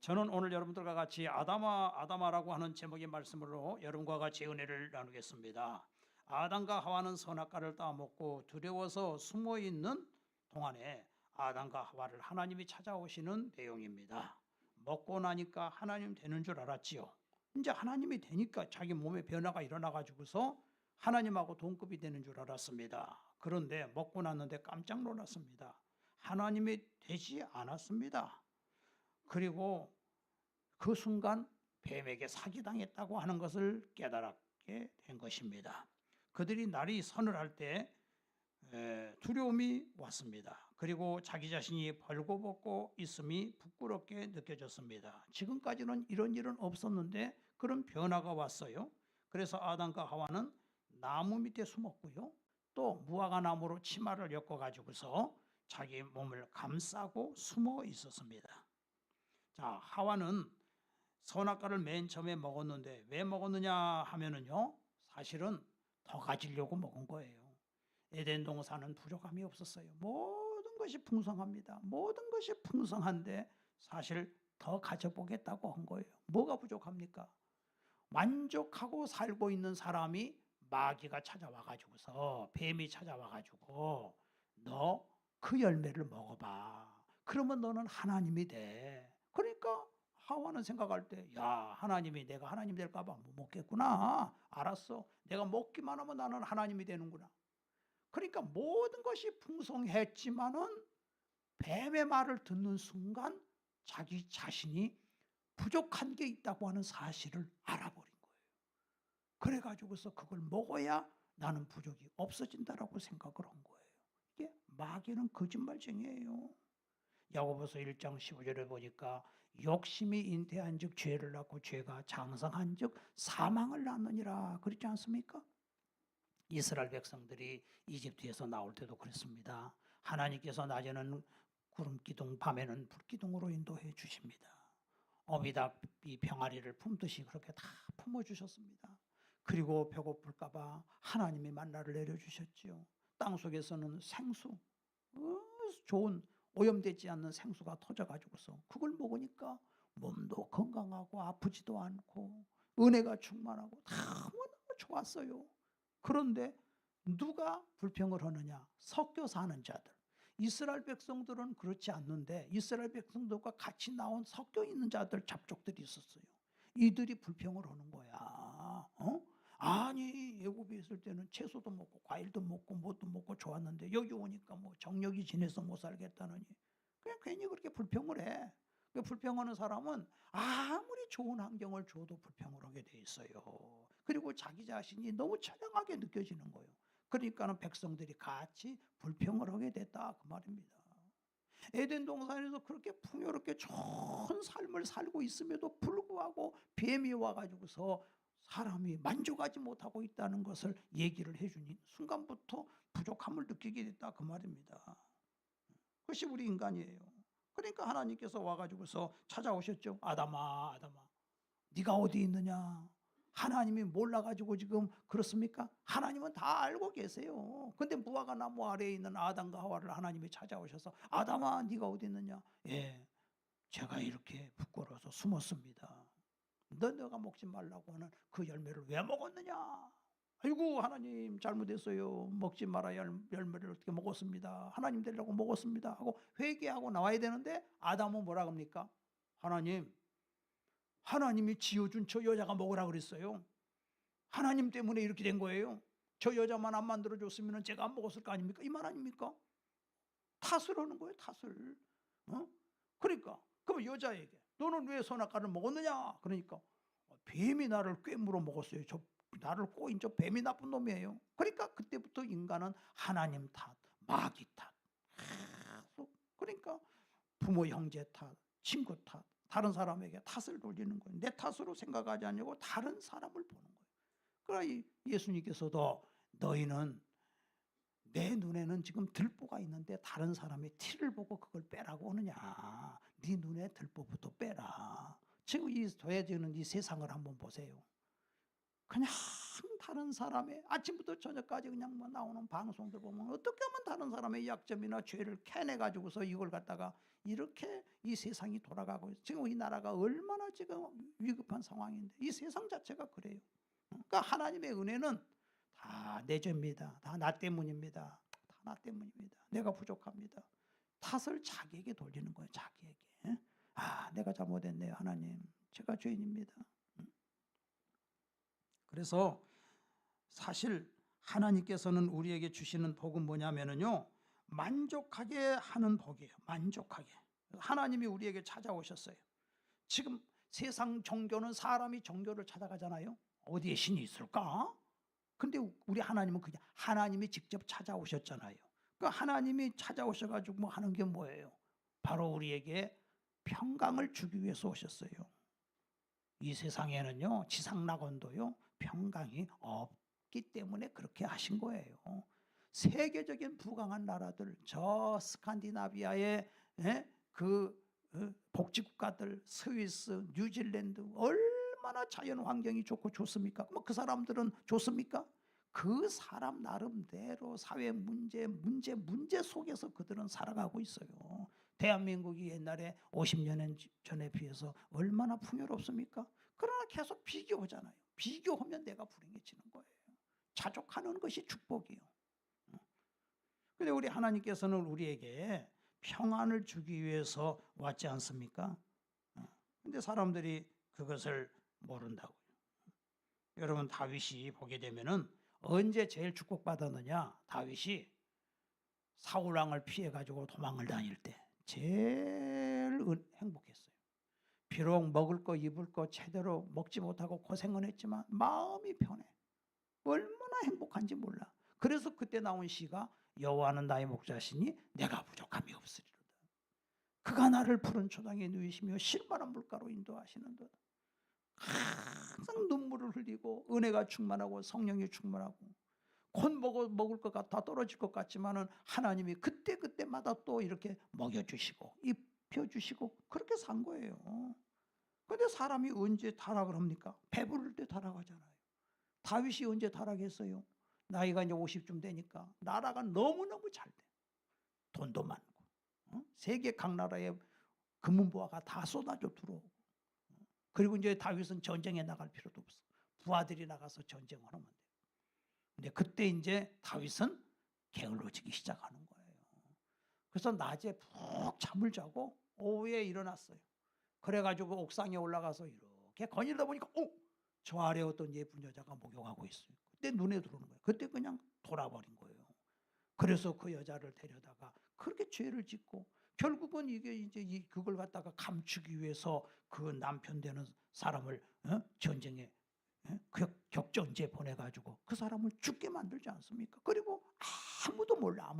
저는 오늘 여러분들과 같이 아담아라고 하는 제목의 말씀으로 여러분과 같이 은혜를 나누겠습니다. 아담과 하와는 선악과를 따먹고 두려워서 숨어있는 동안에 아담과 하와를 하나님이 찾아오시는 내용입니다. 먹고 나니까 하나님 되는 줄 알았지요. 이제 하나님이 되니까 자기 몸에 변화가 일어나가지고서 하나님하고 동급이 되는 줄 알았습니다. 그런데 먹고 났는데 깜짝 놀랐습니다. 하나님이 되지 않았습니다. 그리고 그 순간 뱀에게 사기당했다고 하는 것을 깨달게 된 것입니다. 그들이 날이 선을 할 때 두려움이 왔습니다. 그리고 자기 자신이 벌거벗고 있음이 부끄럽게 느껴졌습니다. 지금까지는 이런 일은 없었는데 그런 변화가 왔어요. 그래서 아담과 하와는 나무 밑에 숨었고요. 또 무화과 나무로 치마를 엮어가지고서 자기 몸을 감싸고 숨어 있었습니다. 자, 하와는 선악과를 맨 처음에 먹었는데 왜 먹었느냐 하면은요, 사실은 더 가지려고 먹은 거예요. 에덴 동산은 부족함이 없었어요. 모든 것이 풍성합니다. 모든 것이 풍성한데 사실 더 가져보겠다고 한 거예요. 뭐가 부족합니까? 만족하고 살고 있는 사람이 마귀가 찾아와가지고서, 뱀이 찾아와가지고 너 그 열매를 먹어봐. 그러면 너는 하나님이 돼. 그러니까 하와는 생각할 때, 야, 하나님이 내가 하나님 될까봐 못 먹겠구나. 알았어. 내가 먹기만 하면 나는 하나님이 되는구나. 그러니까 모든 것이 풍성했지만은 뱀의 말을 듣는 순간 자기 자신이 부족한 게 있다고 하는 사실을 알아버린 거예요. 그래가지고서 그걸 먹어야 나는 부족이 없어진다라고 생각을 한 거예요. 이게 마귀는 거짓말쟁이에요. 야고보서 1장 15절에 보니까 욕심이 잉태한즉 죄를 낳고 죄가 장성한즉 사망을 낳느니라 그랬지 않습니까? 이스라엘 백성들이 이집트에서 나올 때도 그랬습니다. 하나님께서 낮에는 구름기둥, 밤에는 불기둥으로 인도해 주십니다. 어미닭이 병아리를 품듯이 그렇게 다 품어주셨습니다. 그리고 배고플까 봐 하나님이 만나를 내려주셨지요. 땅속에서는 생수, 좋은 오염되지 않는 생수가 터져가지고서 그걸 먹으니까 몸도 건강하고 아프지도 않고 은혜가 충만하고 너무너무 좋았어요. 그런데 누가 불평을 하느냐? 섞여 사는 자들. 이스라엘 백성들은 그렇지 않는데 이스라엘 백성들과 같이 나온 섞여 있는 자들, 잡족들이 있었어요. 이들이 불평을 하는 거야. 아니, 애굽에 있을 때는 채소도 먹고 과일도 먹고 뭣도 먹고 좋았는데 여기 오니까 뭐 정력이 지내서 못 살겠다느니 그냥 괜히 그렇게 불평을 해. 그 불평하는 사람은 아무리 좋은 환경을 줘도 불평을 하게 돼 있어요. 그리고 자기 자신이 너무 처량하게 느껴지는 거예요. 그러니까는 백성들이 같이 불평을 하게 됐다 그 말입니다. 에덴 동산에서 그렇게 풍요롭게 좋은 삶을 살고 있음에도 불구하고 뱀이 와가지고서 사람이 만족하지 못하고 있다는 것을 얘기를 해주니 순간부터 부족함을 느끼게 됐다 그 말입니다. 그것이 우리 인간이에요. 그러니까 하나님께서 와가지고서 찾아오셨죠. 아담아, 아담아, 네가 어디 있느냐? 하나님이 몰라가지고 지금 그렇습니까? 하나님은 다 알고 계세요. 근데 무화과 나무 아래에 있는 아담과 하와를 하나님이 찾아오셔서 아담아, 네가 어디 있느냐? 예, 제가 이렇게 부끄러워서 숨었습니다. 너가 먹지 말라고 하는 그 열매를 왜 먹었느냐? 아이고, 하나님 잘못했어요. 먹지 말아야 할 열매를 어떻게 먹었습니다. 하나님 되려고 먹었습니다 하고 회개하고 나와야 되는데 아담은 뭐라 합니까? 하나님이 지어준 저 여자가 먹으라 그랬어요. 하나님 때문에 이렇게 된 거예요. 저 여자만 안 만들어줬으면 제가 안 먹었을 거 아닙니까? 이 말 아닙니까? 탓을 하는 거예요, 탓을. 그러니까 그럼 여자에게 너는 왜 선악과를 먹었느냐? 그러니까 뱀이 나를 꿰물어 먹었어요. 나를 꼬인 저 뱀이 나쁜 놈이에요. 그러니까 그때부터 인간은 하나님 탓, 마귀 탓. 그러니까 부모 형제 탓, 친구 탓, 다른 사람에게 탓을 돌리는 거예요. 내 탓으로 생각하지 않고 다른 사람을 보는 거예요. 그러나 예수님께서도 너희는 내 눈에는 지금 들보가 있는데 다른 사람의 티를 보고 그걸 빼라고 하느냐. 네 눈에 들보부터 빼라. 지금 이 도해지는 이 세상을 한번 보세요. 그냥 다른 사람의 아침부터 저녁까지 그냥 뭐 나오는 방송들 보면 어떻게 하면 다른 사람의 약점이나 죄를 캐내가지고서 이걸 갖다가 이렇게 이 세상이 돌아가고 있어요. 지금 이 나라가 얼마나 지금 위급한 상황인데 이 세상 자체가 그래요. 그러니까 하나님의 은혜는 다 내 죄입니다. 다 나 때문입니다. 다 나 때문입니다. 내가 부족합니다. 탓을 자기에게 돌리는 거예요. 자기에게. 내가 잘못했네요. 하나님, 제가 죄인입니다. 그래서 사실 하나님께서는 우리에게 주시는 복은 뭐냐면요, 만족하게 하는 복이에요. 만족하게. 하나님이 우리에게 찾아오셨어요. 지금 세상 종교는 사람이 종교를 찾아가잖아요. 어디에 신이 있을까? 근데 우리 하나님은 그냥 하나님이 직접 찾아오셨잖아요. 그 하나님이 찾아오셔가지고 뭐 하는 게 뭐예요? 바로 우리에게 평강을 주기 위해서 오셨어요. 이 세상에는요, 지상낙원도요, 평강이 없기 때문에 그렇게 하신 거예요. 세계적인 부강한 나라들, 저 스칸디나비아의 복지국가들, 스위스, 뉴질랜드, 얼마나 자연 환경이 좋고 좋습니까? 뭐 그 사람들은 좋습니까? 그 사람 나름대로 사회 문제 속에서 그들은 살아가고 있어요. 대한민국이 옛날에 50년 전에 비해서 얼마나 풍요롭습니까? 그러나 계속 비교하잖아요. 비교하면 내가 불행해지는 거예요. 자족하는 것이 축복이에요. 근데 우리 하나님께서는 우리에게 평안을 주기 위해서 왔지 않습니까? 근데 사람들이 그것을 모른다고요. 여러분, 다윗이 보게 되면은 언제 제일 축복받았느냐? 다윗이 사울 왕을 피해 가지고 도망을 다닐 때 제일 행복했어요. 비록 먹을 거 입을 거 제대로 먹지 못하고 고생은 했지만 마음이 편해. 얼마나 행복한지 몰라. 그래서 그때 나온 시가 여호와는 나의 목자시니 내가 부족함이 없으리로다. 그가 나를 푸른 초장에 누이시며 실만한 물가로 인도하시는도다. 항상 눈물을 흘리고 은혜가 충만하고 성령이 충만하고 곧 먹을 것 같아 떨어질 것 같지만은 하나님이 그때마다 또 이렇게 먹여주시고 입혀주시고 그렇게 산 거예요. 근데 사람이 언제 타락을 합니까? 배부를 때 타락하잖아요. 다윗이 언제 타락했어요? 나이가 이제 50쯤 되니까 나라가 너무너무 잘 돼. 돈도 많고 세계 각 나라에 금은보화가 다 쏟아져 들어오고 그리고 이제 다윗은 전쟁에 나갈 필요도 없어. 부하들이 나가서 전쟁을 하면 돼. 근데 그때 이제 다윗은 게을러지기 시작하는 거예요. 그래서 낮에 푹 잠을 자고 오후에 일어났어요. 그래가지고 옥상에 올라가서 이렇게 거닐다 보니까 저 아래 어떤 예쁜 여자가 목욕하고 있어요. 그때 눈에 들어오는 거예요. 그때 그냥 돌아버린 거예요. 그래서 그 여자를 데려다가 그렇게 죄를 짓고 결국은 이게 이제 그걸 갖다가 감추기 위해서 그 남편 되는 사람을 전쟁에 격전지에 보내가지고 그 사람을 죽게 만들지 않습니까? 그리고 아무도 몰라.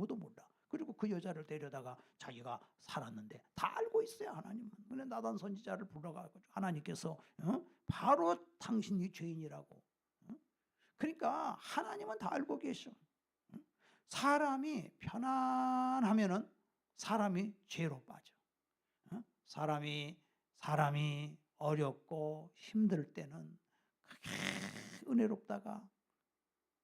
그리고 그 여자를 데려다가 자기가 살았는데 다 알고 있어요, 하나님은. 근데 나단 선지자를 불러가지고 하나님께서 바로 당신이 죄인이라고. 그러니까 하나님은 다 알고 계셔. 사람이 편안하면은 사람이 죄로 빠져. 사람이 어렵고 힘들 때는 은혜롭다가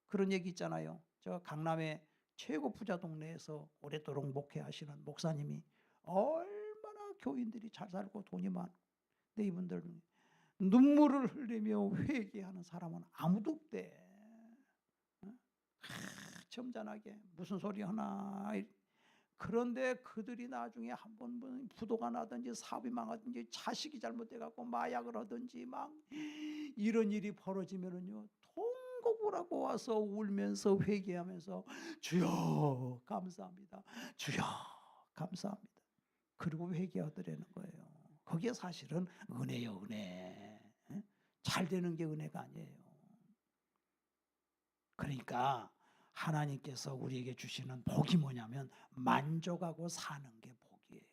그런 얘기 있잖아요. 저 강남의 최고 부자 동네에서 오랫도록 목회하시는 목사님이 얼마나 교인들이 잘 살고 돈이 많고 근데 이분들은 눈물을 흘리며 회개하는 사람은 아무도 없대. 점잖하게 무슨 소리 하나. 그런데 그들이 나중에 한 번 부도가 나든지 사업이 망하든지 자식이 잘못돼갖고 마약을 하든지 막 이런 일이 벌어지면은요 통곡을 하고 와서 울면서 회개하면서 주여 감사합니다. 주여 감사합니다. 그리고 회개하더라는 거예요. 그게 사실은 은혜요, 은혜. 잘 되는 게 은혜가 아니에요. 그러니까 하나님께서 우리에게 주시는 복이 뭐냐면 만족하고 사는 게 복이에요.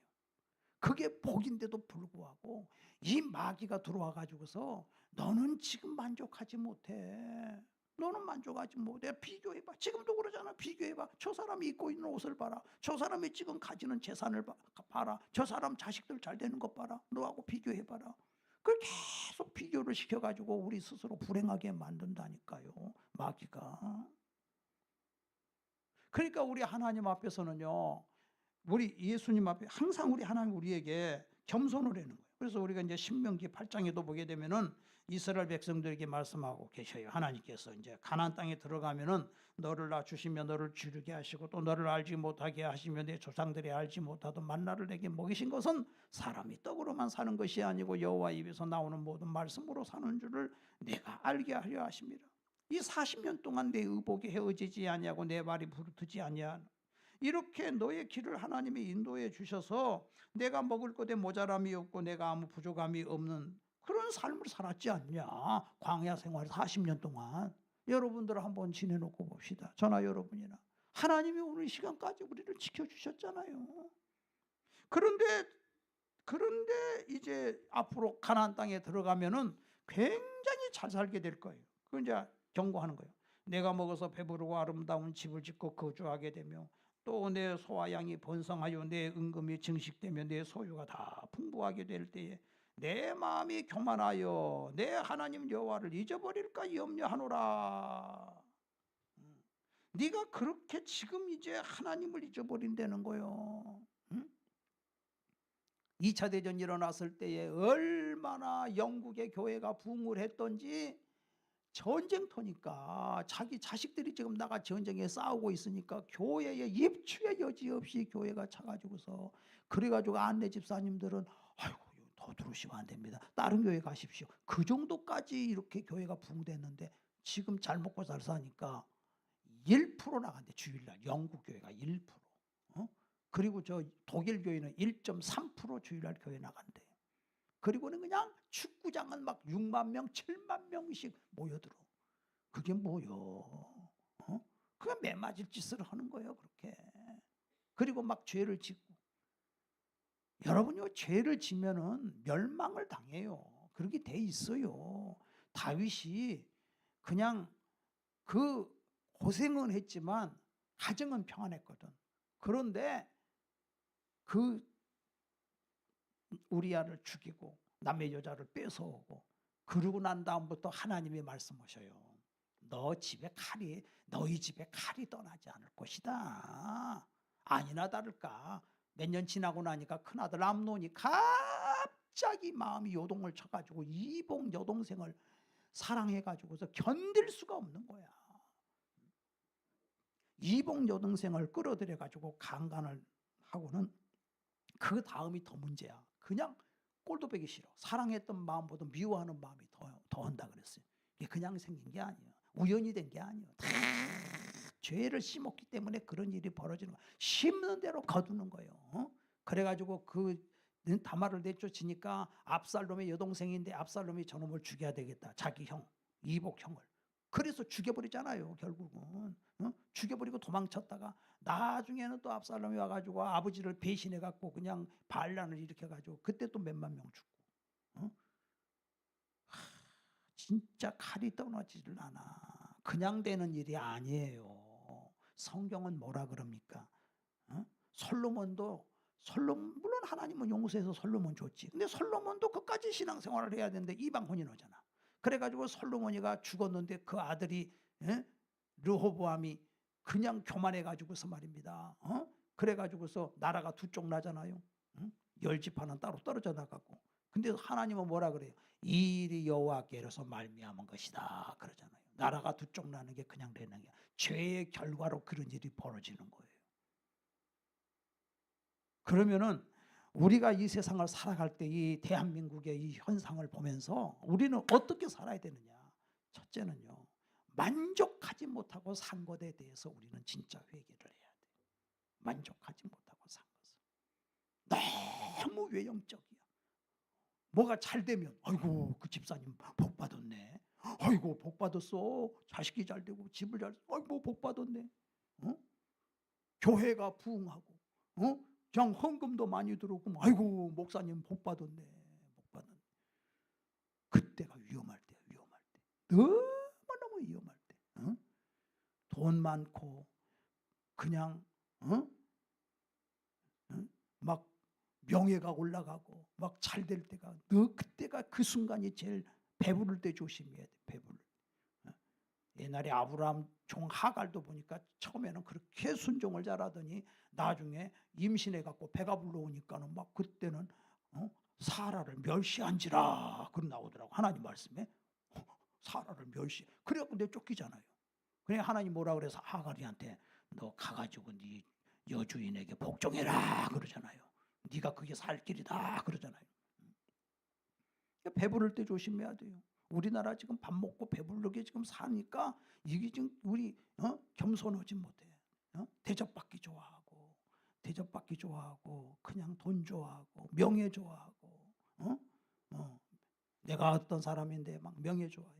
그게 복인데도 불구하고 이 마귀가 들어와 가지고서 너는 지금 만족하지 못해. 너는 만족하지 못해. 비교해봐. 지금도 그러잖아. 비교해봐. 저 사람이 입고 있는 옷을 봐라. 저 사람이 지금 가지는 재산을 봐라. 저 사람 자식들 잘 되는 것 봐라. 너하고 비교해봐라. 그걸 계속 비교를 시켜가지고 우리 스스로 불행하게 만든다니까요. 마귀가. 그러니까 우리 하나님 앞에서는요. 우리 예수님 앞에 항상 우리 하나님 우리에게 겸손을 하는 거예요. 그래서 우리가 이제 신명기 8장에도 보게 되면은 이스라엘 백성들에게 말씀하고 계셔요. 하나님께서 이제 가나안 땅에 들어가면은 너를 낳주시며 너를 기르게 하시고 또 너를 알지 못하게 하시며 내 조상들이 알지 못하던 만나를 내게 먹이신 것은 사람이 떡으로만 사는 것이 아니고 여호와 입에서 나오는 모든 말씀으로 사는 줄을 내가 알게 하려 하십니다. 이 40년 동안 내 의복이 헤어지지 아니하고 내 발이 부르트지 아니한 이렇게 너의 길을 하나님이 인도해 주셔서 내가 먹을 것에 모자람이 없고 내가 아무 부족함이 없는 그런 삶을 살았지 않냐. 광야 생활 40년 동안 여러분들 한번 지내놓고 봅시다. 저나 여러분이나. 하나님이 오늘 시간까지 우리를 지켜주셨잖아요. 그런데 이제 앞으로 가나안 땅에 들어가면은 굉장히 잘 살게 될 거예요. 그 이제 경고하는 거예요. 내가 먹어서 배부르고 아름다운 집을 짓고 거주하게 되며 또 내 소와 양이 번성하여 내 은금이 증식되며 내 소유가 다 풍부하게 될 때에 내 마음이 교만하여 내 하나님 여호와를 잊어버릴까 염려하노라. 네가 그렇게 지금 이제 하나님을 잊어버린다는 거예요. 2차 대전이 일어났을 때에 얼마나 영국의 교회가 부흥을 했던지 전쟁터니까 자기 자식들이 지금 나가 전쟁에 싸우고 있으니까 교회에 입추의 여지 없이 교회가 차가지고서 그래가지고 안내 집사님들은 아이고 더 들어오시면 안 됩니다. 다른 교회 가십시오. 그 정도까지 이렇게 교회가 부흥됐는데 지금 잘 먹고 잘 사니까 1% 나간대. 주일날 영국 교회가 1%. 그리고 저 독일 교회는 1.3% 주일날 교회 나간대. 그리고는 그냥 축구장은 막 6만 명, 7만 명씩 모여들어. 그게 뭐요? 그게 매맞을 짓을 하는 거예요, 그렇게. 그리고 막 죄를 짓고. 여러분요, 죄를 지면은 멸망을 당해요. 그렇게 돼 있어요. 다윗이 그냥 그 고생은 했지만 가정은 평안했거든. 그런데 그 우리아를 죽이고 남의 여자를 뺏어오고 그러고 난 다음부터 하나님이 말씀하셔요. 너희 집에 칼이 떠나지 않을 것이다. 아니나 다를까 몇 년 지나고 나니까 큰아들 암논이 갑자기 마음이 요동을 쳐가지고 이복 여동생을 사랑해가지고서 견딜 수가 없는 거야. 이복 여동생을 끌어들여가지고 강간을 하고는 그 다음이 더 문제야. 그냥 꼴도 보기 싫어. 사랑했던 마음보다 미워하는 마음이 더한다 그랬어요. 이게 그냥 생긴 게 아니에요. 우연히 된 게 아니에요. 다 죄를 심었기 때문에 그런 일이 벌어지는 거예요. 심는 대로 거두는 거예요. 그래가지고 그 다말을 내쫓으니까 압살롬의 여동생인데 압살롬이 저놈을 죽여야 되겠다. 자기 형, 이복 형을. 그래서 죽여버리잖아요. 결국은 죽여버리고 도망쳤다가 나중에는 또 압살롬이 와가지고 아버지를 배신해갖고 그냥 반란을 일으켜가지고 그때 또 몇만 명 죽고. 진짜 칼이 떠나지를 않아. 그냥 되는 일이 아니에요. 성경은 뭐라 그럽니까? 솔로몬도 물론 하나님은 용서해서 솔로몬 줬지. 근데 솔로몬도 그까지 신앙생활을 해야 되는데 이방 혼인하잖아. 그래가지고 솔로몬이가 죽었는데 그 아들이 르호보암이 그냥 교만해가지고서 말입니다. 그래가지고서 나라가 두 쪽 나잖아요. 10지파는 따로 떨어져 나가고. 근데 하나님은 뭐라 그래요? 이 일이 여호와께로서 말미암은 것이다 그러잖아요. 나라가 두 쪽 나는 게 그냥 되는 게 죄의 결과로 그런 일이 벌어지는 거예요. 그러면은 우리가 이 세상을 살아갈 때 이 대한민국의 이 현상을 보면서 우리는 어떻게 살아야 되느냐? 첫째는요, 만족하지 못하고 산 것에 대해서 우리는 진짜 회개를 해야 돼요. 만족하지 못하고 산 것은 너무 외형적이야. 뭐가 잘 되면 아이고 그 집사님 복 받았네. 아이고 복 받았어. 자식이 잘 되고 집을 잘. 아이고 복 받았네. 교회가 부흥하고. 그냥 헌금도 많이 들어오고 아이고 목사님 복 받았네. 복 받았네. 그때가 위험할 때야. 위험할 때. 너무너무 위험할 때. 돈 많고 그냥 막 명예가 올라가고 막 잘 될 때가 그때가 그 순간이 제일 배부를 때 조심해야 돼. 배부를. 옛날에 아브라함 종 하갈도 보니까 처음에는 그렇게 순종을 잘하더니 나중에 임신해 갖고 배가 불러오니까는 막 그때는 사라를 멸시한지라 그런 나오더라고. 하나님 말씀에 사라를 멸시. 그래갖고 내 쫓기잖아요. 그래 하나님 뭐라 그래서 하갈이한테 너 가가지고 네 여주인에게 복종해라 그러잖아요. 네가 그게 살 길이다 그러잖아요. 배부를 때 조심해야 돼요. 우리나라 지금 밥 먹고 배부르게 지금 사니까 이게 지금 우리 겸손하지 못해. 대접받기 좋아하고 그냥 돈 좋아하고 명예 좋아하고 내가 어떤 사람인데 막 명예 좋아해.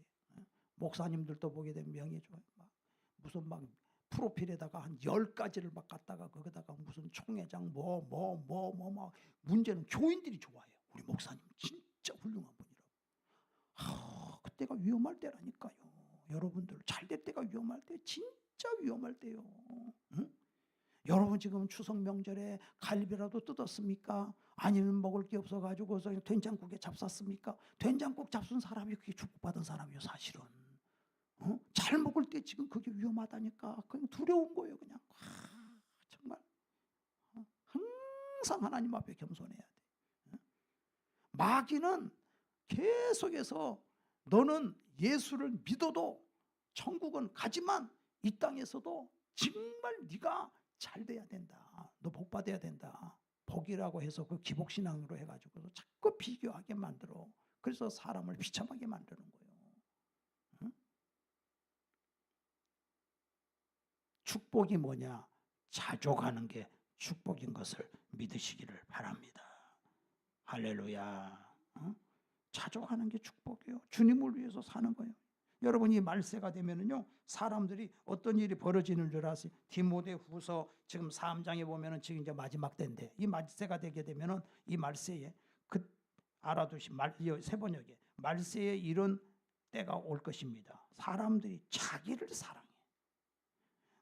목사님들도 보게 되면 명예 좋아해. 막 무슨 막 프로필에다가 한 10가지를 막 갖다가 거기다가 무슨 총회장 막 문제는 교인들이 좋아해요. 우리 목사님 진짜 훌륭한 분이라고. 그때가 위험할 때라니까요. 여러분들 잘 될 때가 위험할 때, 진짜 위험할 때요. 응? 여러분 지금 추석 명절에 갈비라도 뜯었습니까? 아니면 먹을 게 없어가지고 된장국에 잡쌌습니까? 된장국 잡순 사람이 그게 축복받은 사람이요 사실은. 잘 먹을 때 지금 그게 위험하다니까. 그냥 두려운 거예요 그냥. 정말 항상 하나님 앞에 겸손해야 돼. 마귀는 계속해서 너는 예수를 믿어도 천국은 가지만 이 땅에서도 정말 네가 잘 돼야 된다. 너 복 받아야 된다. 복이라고 해서 그 기복신앙으로 해가지고 자꾸 비교하게 만들어. 그래서 사람을 비참하게 만드는 거예요. 응? 축복이 뭐냐? 자족하는 게 축복인 것을 믿으시기를 바랍니다. 할렐루야. 응? 자족하는 게 축복이에요. 주님을 위해서 사는 거예요. 여러분이 말세가 되면은요, 사람들이 어떤 일이 벌어지는 줄 아세요? 디모데후서 지금 3장에 보면은 지금 이제 마지막 때인데, 이 말세가 되게 되면은 이 말세에 알아두신 세 번역에 말세에 이런 때가 올 것입니다. 사람들이 자기를 사랑해.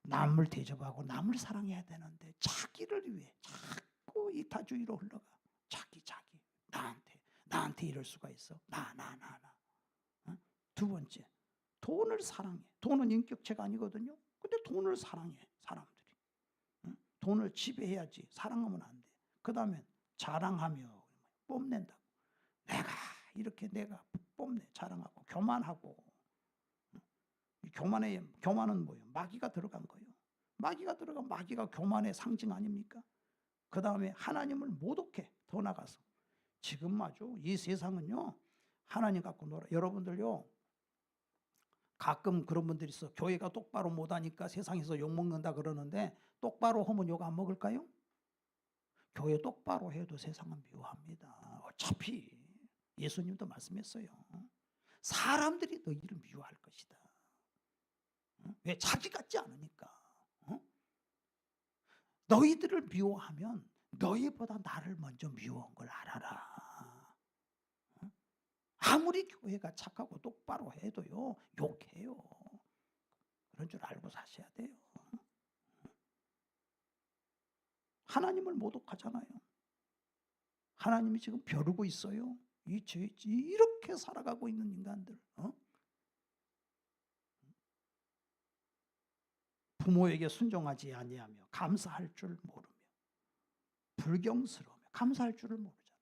남을 대접하고 남을 사랑해야 되는데 자기를 위해 자꾸 이타주의로 흘러가. 자기 나한테 이럴 수가 있어. 나. 두 번째, 돈을 사랑해. 돈은 인격체가 아니거든요. 근데 돈을 사랑해 사람들이. 돈을 지배해야지. 사랑하면 안 돼. 그 다음에 자랑하며 뽐낸다고. 내가 뽐내. 자랑하고 교만하고. 교만은 뭐예요? 마귀가 들어간 거예요. 마귀가 교만의 상징 아닙니까? 그 다음에 하나님을 모독해. 더 나가서 지금 아주 이 세상은요, 하나님 갖고 놀아. 여러분들요, 가끔 그런 분들이 있어. 교회가 똑바로 못하니까 세상에서 욕먹는다 그러는데, 똑바로 하면 욕 안 먹을까요? 교회 똑바로 해도 세상은 미워합니다. 어차피 예수님도 말씀했어요. 사람들이 너희를 미워할 것이다. 왜? 자기 같지 않으니까. 너희들을 미워하면 너희보다 나를 먼저 미워한 걸 알아라. 아무리 교회가 착하고 똑바로 해도요, 욕해요. 그런 줄 알고 사셔야 돼요. 하나님을 모독하잖아요. 하나님이 지금 벼르고 있어요. 이렇게 살아가고 있는 인간들. 부모에게 순종하지 아니하며 감사할 줄 모르며 불경스러우며 감사할 줄을 모르잖아.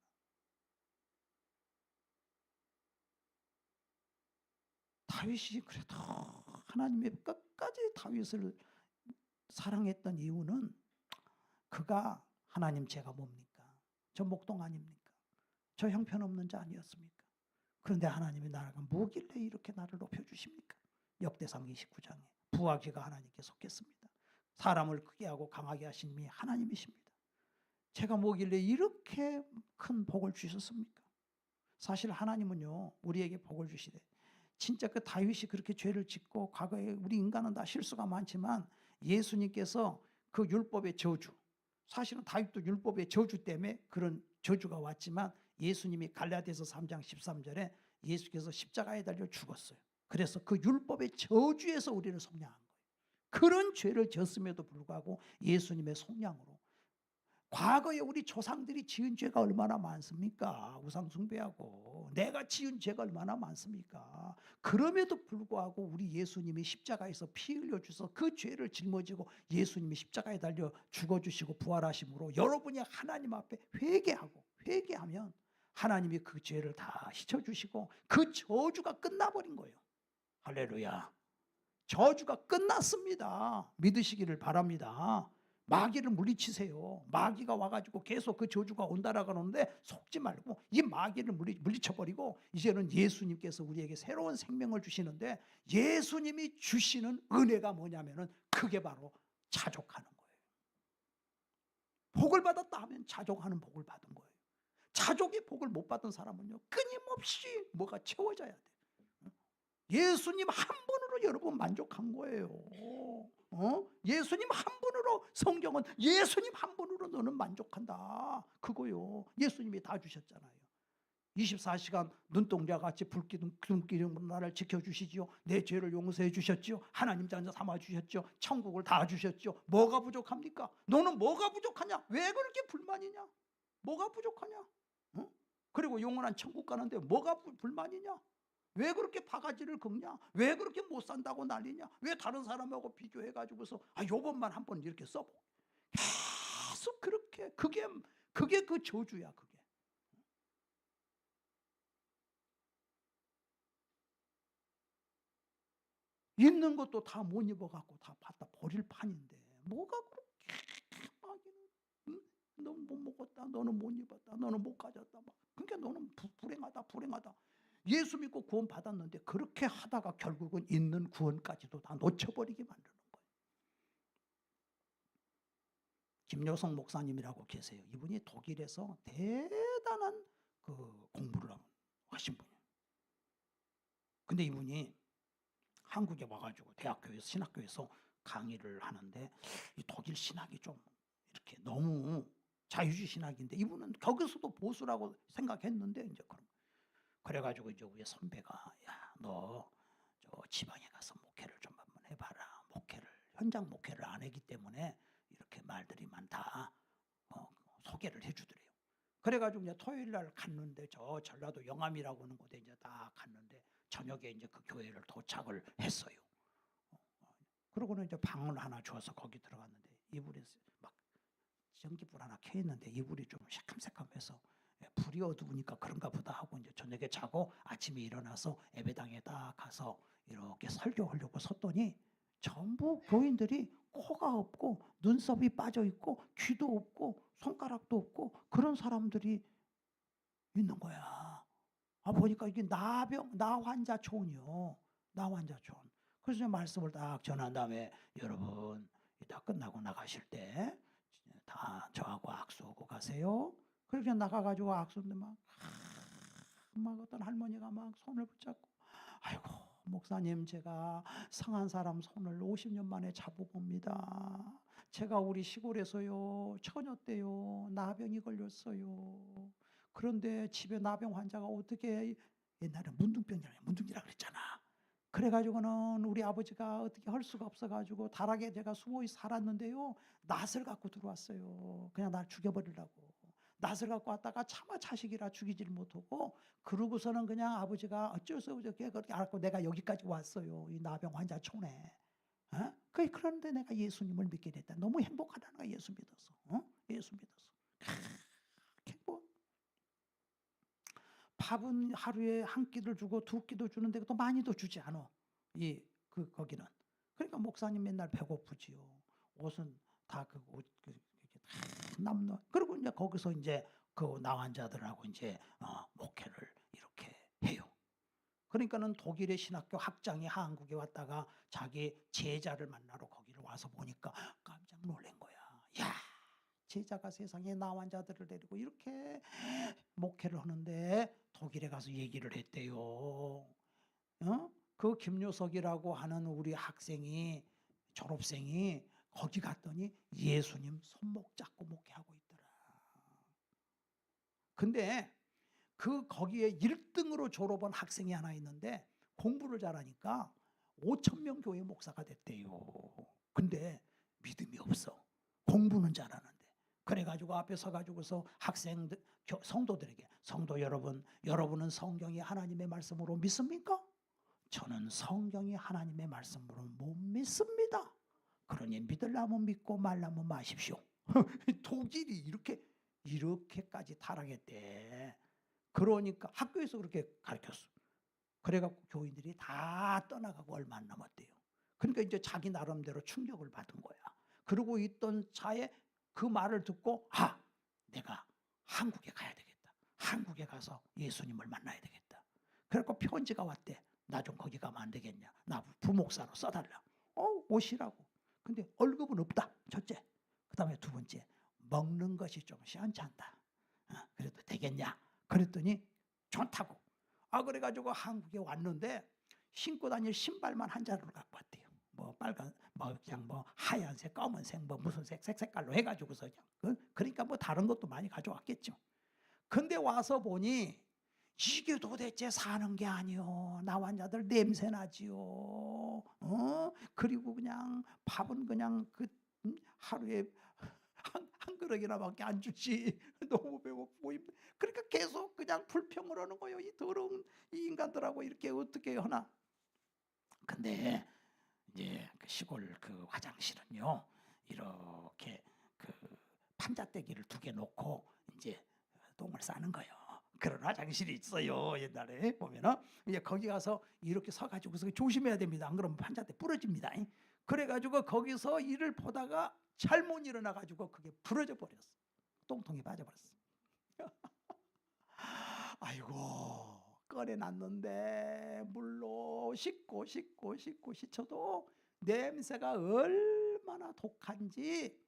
다윗이 그래도 하나님의 끝까지 다윗을 사랑했던 이유는 그가 하나님 제가 뭡니까? 저 목동 아닙니까? 저 형편없는 자 아니었습니까? 그런데 하나님이 나라가 뭐길래 이렇게 나를 높여주십니까? 역대상 29장에 부하기가 하나님께 속했습니다. 사람을 크게 하고 강하게 하신 분이 하나님이십니다. 제가 뭐길래 이렇게 큰 복을 주셨습니까? 사실 하나님은요, 우리에게 복을 주시되, 진짜 그 다윗이 그렇게 죄를 짓고 과거에 우리 인간은 다 실수가 많지만 예수님께서 그 율법의 저주, 사실은 다윗도 율법의 저주 때문에 그런 저주가 왔지만 예수님이 갈라디아서 3장 13절에 예수께서 십자가에 달려 죽었어요. 그래서 그 율법의 저주에서 우리를 속량한 거예요. 그런 죄를 졌음에도 불구하고 예수님의 속량으로 과거에 우리 조상들이 지은 죄가 얼마나 많습니까? 우상 숭배하고 내가 지은 죄가 얼마나 많습니까? 그럼에도 불구하고 우리 예수님이 십자가에서 피 흘려 주셔서 그 죄를 짊어지고 예수님이 십자가에 달려 죽어 주시고 부활하심으로 여러분이 하나님 앞에 회개하면 하나님이 그 죄를 다 씻어 주시고 그 저주가 끝나버린 거예요. 할렐루야. 저주가 끝났습니다. 믿으시기를 바랍니다. 마귀를 물리치세요. 마귀가 와가지고 계속 그 저주가 온다라 그러는데 속지 말고 이 마귀를 물리쳐버리고 이제는 예수님께서 우리에게 새로운 생명을 주시는데 예수님이 주시는 은혜가 뭐냐면은 그게 바로 자족하는 거예요. 복을 받았다 하면 자족하는 복을 받은 거예요. 자족의 복을 못 받은 사람은요 끊임없이 뭐가 채워져야 돼. 예수님 한 분으로 여러분 만족한 거예요. 예수님 한 분으로 성경은 예수님 한 분으로 너는 만족한다. 그거요. 예수님이 다 주셨잖아요. 24시간 눈동자같이 불기둥 나를 지켜주시지요. 내 죄를 용서해 주셨지요. 하나님 자녀 삼아 주셨죠. 천국을 다 주셨죠. 뭐가 부족합니까? 너는 뭐가 부족하냐? 왜 그렇게 불만이냐? 뭐가 부족하냐? 그리고 영원한 천국 가는데 뭐가 불만이냐? 왜 그렇게 바가지를 긁냐? 왜 그렇게 못 산다고 난리냐? 왜 다른 사람하고 비교해가지고서 요번만 한번 이렇게 써보. 계속 그렇게 그게 그 저주야. 그게 있는 것도 다 못 입어갖고 다 갖다 버릴 판인데 뭐가 그렇게 마귀는 너는 못 먹었다, 너는 못 입었다, 너는 못 가졌다 막. 그러니까 너는 불행하다. 예수 믿고 구원 받았는데 그렇게 하다가 결국은 있는 구원까지도 다 놓쳐버리게 만드는 거예요. 김여성 목사님이라고 계세요. 이분이 독일에서 대단한 그 공부를 하신 분이에요. 근데 이분이 한국에 와가지고 대학교에서 신학교에서 강의를 하는데 이 독일 신학이 좀 이렇게 너무 자유주의 신학인데 이분은 거기서도 보수라고 생각했는데 이제 그래가지고 이제 우리 선배가 너 저 지방에 가서 목회를 좀 한번 해봐라. 현장 목회를 안 하기 때문에 이렇게 말들이 많다. 소개를 해주더래요. 그래가지고 이제 토요일 날 갔는데 저 전라도 영암이라고 하는 곳에 이제 딱 갔는데 저녁에 이제 그 교회를 도착을 했어요. 그러고는 이제 방을 하나 줘서 거기 들어갔는데 이불이 막 전기불 하나 켜 있는데 이불이 좀 새캄새캄해서 불이 어두우니까 그런가 보다 하고 이제 저녁에 자고 아침에 일어나서 예배당에 딱 가서 이렇게 설교하려고 섰더니 전부 교인들이 코가 없고 눈썹이 빠져 있고 귀도 없고 손가락도 없고 그런 사람들이 있는 거야. 보니까 이게 나환자촌이요. 나환자촌. 그래서 말씀을 딱 전한 다음에 여러분 이따 끝나고 나가실 때 다 저하고 악수하고 가세요. 그렇게 나가가지고 악수인데 막 어떤 할머니가 막 손을 붙잡고 아이고 목사님 제가 성한 사람 손을 50년 만에 잡아봅니다. 제가 우리 시골에서요 처녀 때요 나병이 걸렸어요. 그런데 집에 나병 환자가 어떻게 옛날에 문둥이라 그랬잖아. 그래가지고는 우리 아버지가 어떻게 할 수가 없어가지고 다락에 제가 숨어 살았는데요 낫을 갖고 들어왔어요. 그냥 날 죽여버리려고. 낫을 갖고 왔다가 차마 자식이라 죽이지를 못하고 그러고서는 그냥 아버지가 어쩔 수 없이 그렇게 알았고 내가 여기까지 왔어요. 이 나병 환자촌에. 그런데 내가 예수님을 믿게 됐다. 너무 행복하다는 거야. 예수 믿어서. 예수 믿어서. 행복. 밥은 하루에 한 끼를 주고 두 끼도 주는데 또 많이도 주지 않아. 거기는. 그러니까 목사님 맨날 배고프지요. 옷은 다 남는. 그리고 이제 거기서 이제 그 나환자들하고 이제 목회를 이렇게 해요. 그러니까는 독일의 신학교 학장이 한국에 왔다가 자기 제자를 만나러 거기를 와서 보니까 깜짝 놀란 거야. 야, 제자가 세상에 나환자들을 데리고 이렇게 목회를 하는데 독일에 가서 얘기를 했대요. 그 김요석이라고 하는 우리 졸업생이 거기 갔더니 예수님 손목 잡고 목회하고 있더라. 근데 거기에 1등으로 졸업한 학생이 하나 있는데 공부를 잘하니까 5,000명 교회 목사가 됐대요. 근데 믿음이 없어. 공부는 잘하는데. 그래가지고 앞에 서가지고서 학생들, 성도들에게, 성도 여러분, 여러분은 성경이 하나님의 말씀으로 믿습니까? 저는 성경이 하나님의 말씀으로 못 믿습니다. 그러니 믿으려면 믿고 말라면 마십시오. 독일이 이렇게까지 타락했대. 그러니까 학교에서 그렇게 가르쳤어. 그래갖고 교인들이 다 떠나가고 얼마 안 남았대요. 그러니까 이제 자기 나름대로 충격을 받은 거야. 그러고 있던 차에 그 말을 듣고 내가 한국에 가야 되겠다. 한국에 가서 예수님을 만나야 되겠다. 그래갖고 편지가 왔대. 나 좀 거기 가면 안 되겠냐. 나 부목사로 써달라. 오시라고. 근데 월급은 없다. 첫째. 그 다음에 두 번째. 먹는 것이 좀 시원찮다. 그래도 되겠냐. 그랬더니 좋다고. 그래가지고 한국에 왔는데 신고 다닐 신발만 한 자루를 갖고 왔대요. 뭐 빨간, 그냥 하얀색, 검은색, 무슨 색깔로 해가지고서 그러니까 다른 것도 많이 가져왔겠죠. 근데 와서 보니 이게 도대체 사는 게 아니요. 나 환자들 냄새 나지요. 그리고 그냥 밥은 그냥 하루에 한 그릇이나밖에 안 주지. 너무 배고프고 그러니까 계속 그냥 불평을 하는 거예요. 이 더러운 이 인간들하고 이렇게 어떻게 하나. 근데 이제 그 시골 그 화장실은요, 이렇게 그 판자대기를 2개 놓고 이제 똥을 싸는 거예요. 그런 화장실이 있어요. 옛날에 보면은 이제 거기 가서 이렇게 서가지고서 조심해야 됩니다. 안 그러면 판자대 부러집니다. 그래가지고 거기서 일을 보다가 잘못 일어나가지고 그게 부러져 버렸어. 똥통이 빠져버렸어. 아이고, 꺼내놨는데 물로 씻고 씻혀도 냄새가 얼마나 독한지.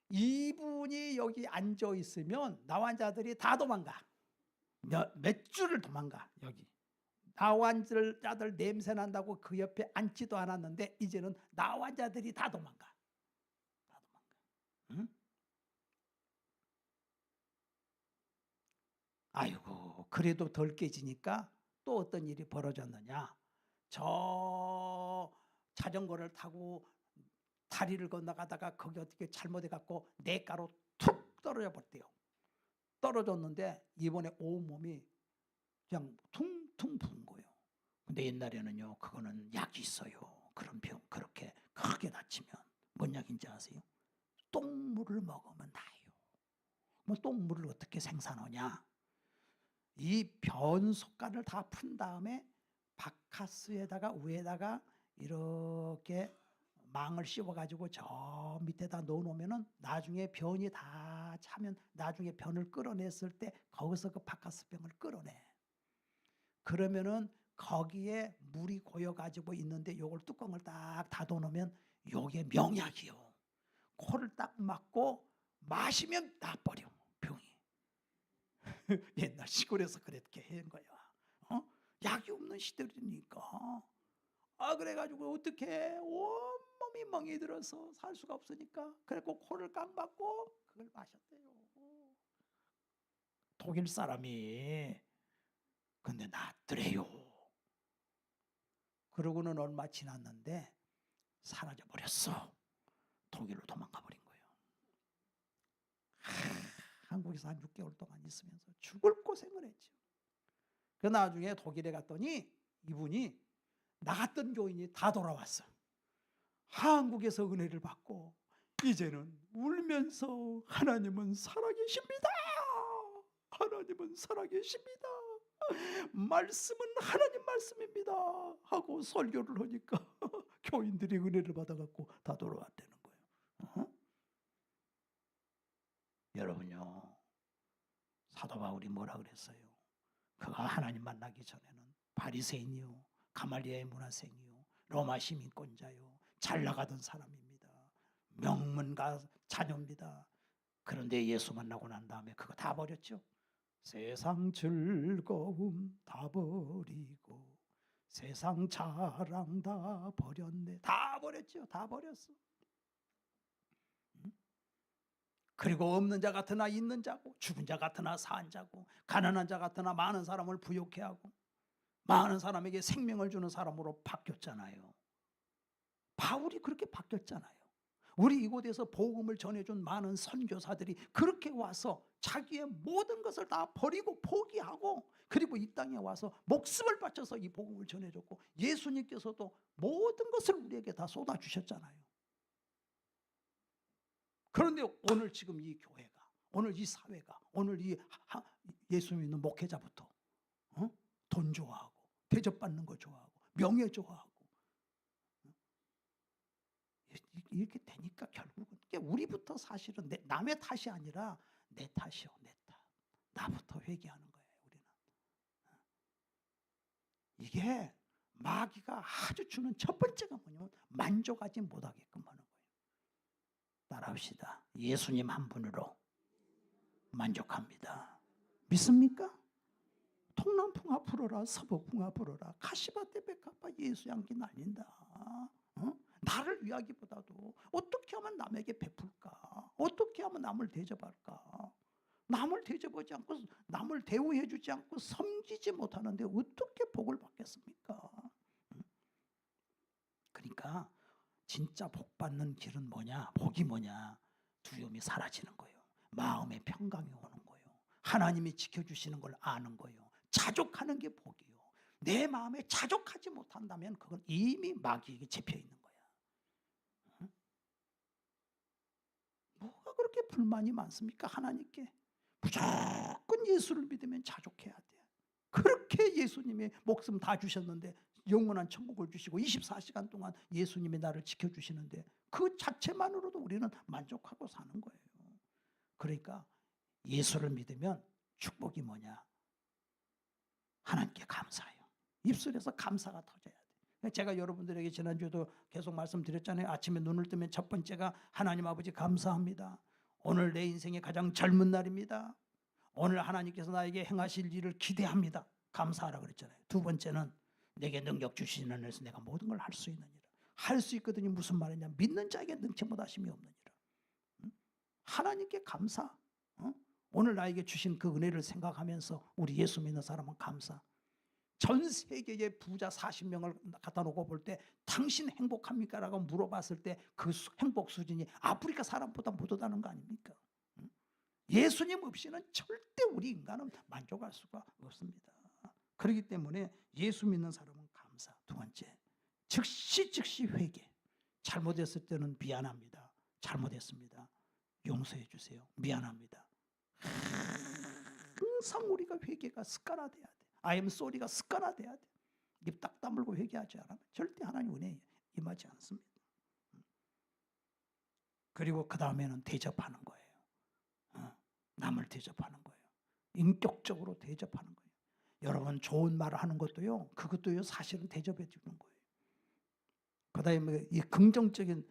이분이 여기 앉아 있으면 나 환자들이 다 도망가. 몇 줄을 도망가. 여기 나 환자들 냄새 난다고 그 옆에 앉지도 않았는데 이제는 나 환자들이 다 도망가. 응? 아이고, 그래도 덜 깨지니까 또 어떤 일이 벌어졌느냐. 저 자전거를 타고 다리를 건너가다가 거기 어떻게 잘못해갖고 냇가로 툭 떨어져 버렸대요. 떨어졌는데 이번에 온몸이 그냥 퉁퉁 부은 거예요. 근데 옛날에는요, 그거는 약이 있어요. 그런 병, 그렇게 크게 다치면 뭔 약인지 아세요? 똥물을 먹으면 나요. 똥물을 어떻게 생산하냐? 이 변속관을 다 푼 다음에 바카스에다가 위에다가 이렇게 망을 씌워가지고 저 밑에다 넣어놓으면은 나중에 변이 다 차면 나중에 변을 끌어냈을 때 거기서 그 바카스병을 끌어내. 그러면은 거기에 물이 고여가지고 있는데 요걸 뚜껑을 딱 닫아놓으면 요게 명약이요. 코를 딱 막고 마시면 나버려 병이. 옛날 시골에서 그렇게 한 거야. 약이 없는 시대니까. 그래가지고 어떻게 온몸이 멍이 들어서 살 수가 없으니까 그래갖고 코를 깡 막고 그걸 마셨대요. 독일 사람이. 근데 낫더래요. 그러고는 얼마 지났는데 사라져 버렸어. 독일로 도망가 버린 거예요. 한국에서 한 6개월 동안 있으면서 죽을 고생을 했죠. 그 나중에 독일에 갔더니 이분이 나갔던 교인이 다 돌아왔어. 한국에서 은혜를 받고 이제는 울면서 하나님은 살아계십니다. 하나님은 살아계십니다. 말씀은 하나님 말씀입니다. 하고 설교를 하니까 교인들이 은혜를 받아갖고 다 돌아왔다는 거예요. 여러분요, 사도 바울이 뭐라 그랬어요? 그가 하나님 만나기 전에는 바리새인이요, 가말리아의 문화생이요, 로마 시민권자요, 잘 나가던 사람입니다. 명문가 자녀입니다. 그런데 예수 만나고 난 다음에 그거 다 버렸죠. 세상 즐거움 다 버리고 세상 자랑 다 버렸네. 다 버렸죠. 다 버렸어. 그리고 없는 자 같으나 있는 자고, 죽은 자 같으나 산 자고, 가난한 자 같으나 많은 사람을 부욕해 하고 많은 사람에게 생명을 주는 사람으로 바뀌었잖아요. 바울이 그렇게 바뀌었잖아요. 우리 이곳에서 복음을 전해준 많은 선교사들이 그렇게 와서 자기의 모든 것을 다 버리고 포기하고 그리고 이 땅에 와서 목숨을 바쳐서 이 복음을 전해줬고 예수님께서도 모든 것을 우리에게 다 쏟아주셨잖아요. 그런데 오늘 지금 이 교회가, 오늘 이 사회가, 오늘 이 예수 믿는 목회자부터 돈 좋아하고 대접받는 거 좋아하고 명예 좋아하고 이렇게 되니까 결국은 우리부터 사실은 남의 탓이 아니라 내 탓이요, 내 탓. 나부터 회개하는 거예요. 우리는 이게 마귀가 아주 주는 첫 번째가 뭐냐면 만족하지 못하게끔 하는 거예요. 따라합시다. 예수님 한 분으로 만족합니다. 믿습니까? 통남풍아 불어라, 서북풍아 불어라, 가시밭에 백합화 예수 향기 날린다. 나를 위하기보다도 어떻게 하면 남에게 베풀까? 어떻게 하면 남을 대접할까? 남을 대접하지 않고 남을 대우해 주지 않고 섬기지 못하는데 어떻게 복을 받겠습니까? 그러니까 진짜 복 받는 길은 뭐냐? 복이 뭐냐? 두려움이 사라지는 거예요. 마음의 평강이 오는 거예요. 하나님이 지켜주시는 걸 아는 거예요. 자족하는 게 복이에요. 내 마음에 자족하지 못한다면 그건 이미 마귀에게 잡혀 있는 거야. 뭐가 그렇게 불만이 많습니까? 하나님께 무조건 예수를 믿으면 자족해야 돼. 그렇게 예수님이 목숨 다 주셨는데 영원한 천국을 주시고 24시간 동안 예수님이 나를 지켜주시는데 그 자체만으로도 우리는 만족하고 사는 거예요. 그러니까 예수를 믿으면 축복이 뭐냐? 하나님께 감사해요. 입술에서 감사가 터져야 돼. 제가 여러분들에게 지난주에도 계속 말씀드렸잖아요. 아침에 눈을 뜨면 첫 번째가 하나님 아버지 감사합니다. 오늘 내 인생의 가장 젊은 날입니다. 오늘 하나님께서 나에게 행하실 일을 기대합니다. 감사하라 그랬잖아요. 두 번째는 내게 능력 주시는 일에서 내가 모든 걸 할 수 있느니라. 할 수 있거든요. 무슨 말이냐? 믿는 자에게 능치 못하심이 없느니라. 하나님께 감사. 오늘 나에게 주신 그 은혜를 생각하면서 우리 예수 믿는 사람은 감사. 전 세계의 부자 40명을 갖다 놓고 볼 때 당신 행복합니까? 라고 물어봤을 때 그 행복 수준이 아프리카 사람보다 못하다는 거 아닙니까? 예수님 없이는 절대 우리 인간은 만족할 수가 없습니다. 그렇기 때문에 예수 믿는 사람은 감사. 두 번째, 즉시 회개. 잘못했을 때는 미안합니다. 잘못했습니다. 용서해 주세요. 미안합니다. 항상 우리가 회개가 습관화돼야 돼. I am sorry가 습관화돼야 돼. 입 딱 다물고 회개하지 않으면 절대 하나님 은혜에 임하지 않습니다. 그리고 그 다음에는 대접하는 거예요. 남을 대접하는 거예요. 인격적으로 대접하는 거예요. 여러분 좋은 말을 하는 것도요. 그것도요 사실은 대접해 주는 거예요. 그 다음에 이 긍정적인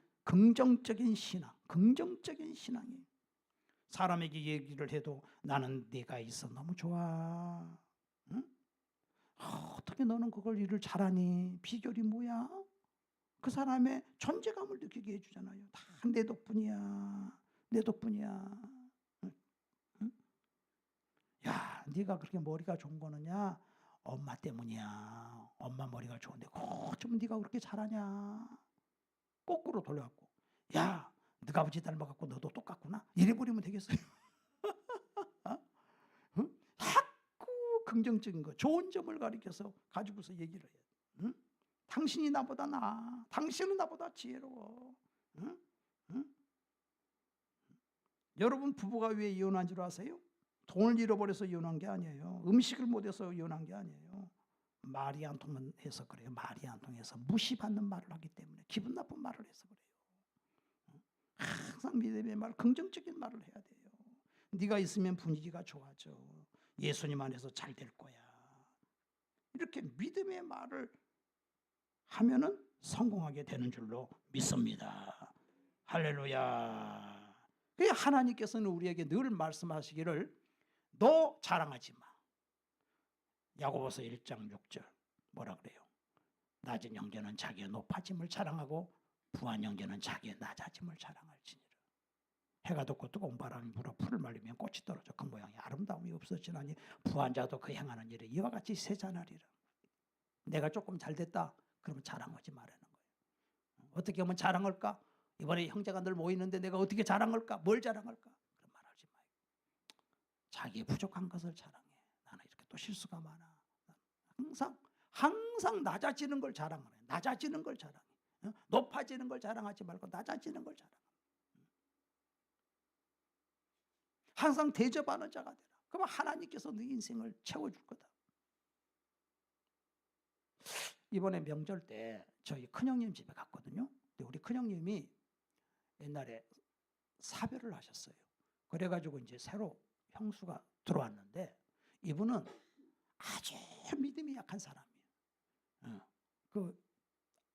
신앙, 긍정적인 신앙이에요. 사람에게 얘기를 해도 나는 네가 있어 너무 좋아. 응? 어떻게 너는 그걸 일을 잘하니? 비결이 뭐야? 그 사람의 존재감을 느끼게 해주잖아요. 다 내 덕분이야. 내 덕분이야. 응? 야, 네가 그렇게 머리가 좋은 거느냐? 엄마 때문이야. 엄마 머리가 좋은데 어쩌면 네가 그렇게 잘하냐? 거꾸로 돌려갖고 야, 네가 아버지 닮아갖고 너도 똑같구나. 이래버리면 되겠어요. 응? 자꾸 긍정적인 거, 좋은 점을 가지고서 얘기를 해요. 응? 당신이 나보다 나아. 당신은 나보다 지혜로워. 응? 응? 여러분 부부가 왜 이혼한 줄 아세요? 돈을 잃어버려서 이혼한 게 아니에요. 음식을 못해서 이혼한 게 아니에요. 말이 안 통해서 그래요. 말이 안 통해서 무시받는 말을 하기 때문에 기분 나쁜 말을 해서 그래요. 항상 믿음의 말, 긍정적인 말을 해야 돼요. 네가 있으면 분위기가 좋아져. 예수님 안에서 잘 될 거야. 이렇게 믿음의 말을 하면은 성공하게 되는 줄로 믿습니다. 할렐루야. 하나님께서는 우리에게 늘 말씀하시기를 너 자랑하지 마. 야고보서 1장 6절 뭐라 그래요? 낮은 형제는 자기의 높아짐을 자랑하고 부한 형제는 자기의 낮아짐을 자랑할지니라. 해가 돋고 뜨거운 바람이 불어 풀을 말리면 꽃이 떨어져 그 모양이 아름다움이 없어지나니 부한 자도 그 행하는 일에 이와 같이 세잔하리라. 내가 조금 잘 됐다 그러면 자랑하지 말라는 거예요. 어떻게 하면 자랑할까? 이번에 형제간들 모이는데 내가 어떻게 자랑할까? 뭘 자랑할까? 그런 말 하지 마요. 자기의 부족한 것을 자랑해. 나는 이렇게 또 실수가 많아. 항상 낮아지는 걸 자랑하네. 낮아지는 걸 자랑해. 높아지는 걸 자랑하지 말고 낮아지는 걸 자랑해. 항상 대접하는 자가 되라. 그러면 하나님께서 네 인생을 채워줄 거다. 이번에 명절 때 저희 큰형님 집에 갔거든요. 근데 우리 큰형님이 옛날에 사별을 하셨어요. 그래가지고 이제 새로 형수가 들어왔는데 이분은 아주 믿음이 약한 사람이에요. 그